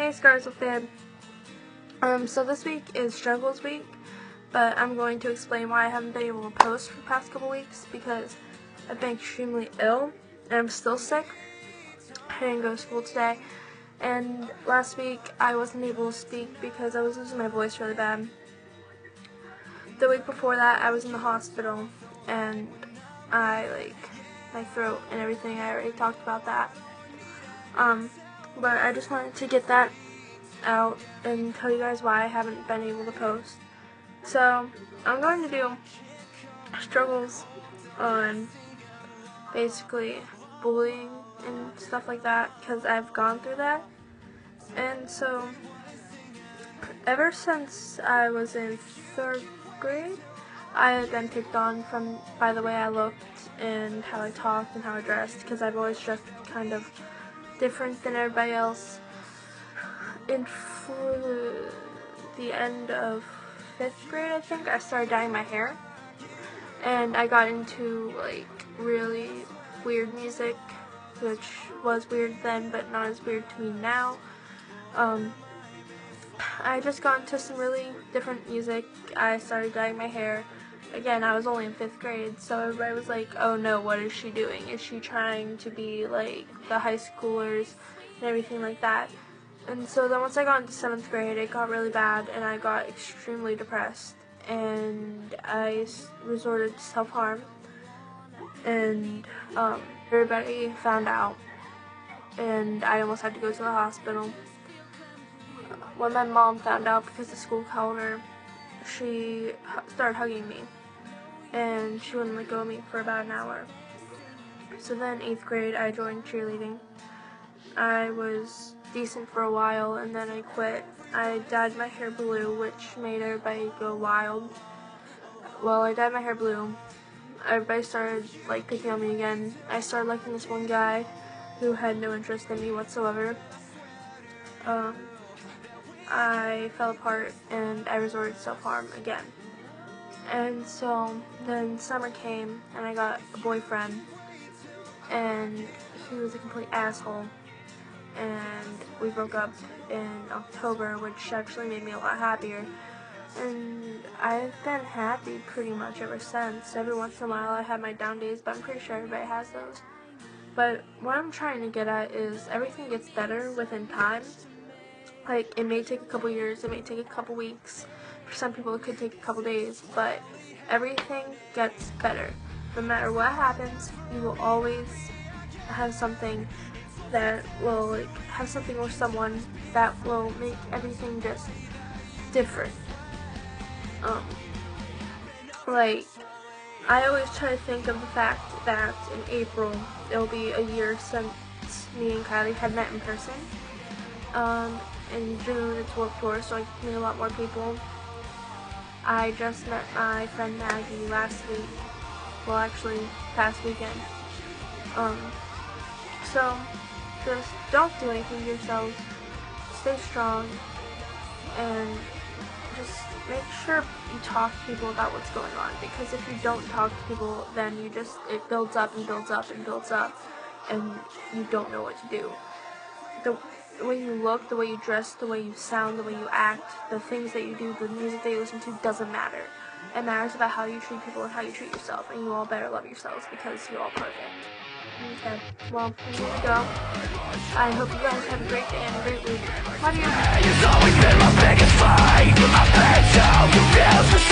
Hey Scarsel fan. So this week is Struggles week, but I'm going to explain why I haven't been able to post for the past couple weeks because I've been extremely ill and I'm still sick. I didn't go to school today, and last week I wasn't able to speak because I was losing my voice really bad. The week before that I was in the hospital and my throat and everything, I already talked about that. But I just wanted to get that out and tell you guys why I haven't been able to post. So I'm going to do struggles on basically bullying and stuff like that because I've gone through that. And so ever since I was in 3rd grade, I had been picked on by the way I looked and how I talked and how I dressed, because I've always dressed kind of different than everybody else. And for the end of 5th grade, I think, I started dyeing my hair. And I got into really weird music, which was weird then but not as weird to me now. I just got into some really different music. I started dyeing my hair. Again, I was only in 5th grade, so everybody was like, oh no, what is she doing? Is she trying to be like the high schoolers and everything like that? And so then once I got into 7th grade, it got really bad and I got extremely depressed and I resorted to self-harm, and everybody found out and I almost had to go to the hospital. When my mom found out, because the school called her, she started hugging me and she wouldn't let go of me for about an hour. So then 8th grade I joined cheerleading. I was decent for a while and then I quit. I dyed my hair blue, which made everybody go wild. Well, I dyed my hair blue. Everybody started picking on me again. I started liking this one guy who had no interest in me whatsoever. I fell apart and I resorted to self-harm again. And so then summer came and I got a boyfriend and he was a complete asshole, and we broke up in October, which actually made me a lot happier. And I've been happy pretty much ever since. Every once in a while I have my down days, but I'm pretty sure everybody has those. But what I'm trying to get at is everything gets better within time. It may take a couple years, it may take a couple weeks. For some people it could take a couple days, but everything gets better. No matter what happens, you will always have something that will have something or someone that will make everything just different. I always try to think of the fact that in April it'll be a year since me and Kylie had met in person. In June it's Warped Tour, so I get to meet a lot more people. I just met my friend Maggie last week. Well, actually, past weekend. So just don't do anything to yourselves. Stay strong, and just make sure you talk to people about what's going on. Because if you don't talk to people, then it builds up and builds up and builds up, and you don't know what to do. The way you look, the way you dress, the way you sound, the way you act, the things that you do, the music that you listen to doesn't matter. It matters about how you treat people and how you treat yourself, and you all better love yourselves because you're all perfect. Okay, well, I'm gonna go. I hope you guys have a great day and a great week. Love you.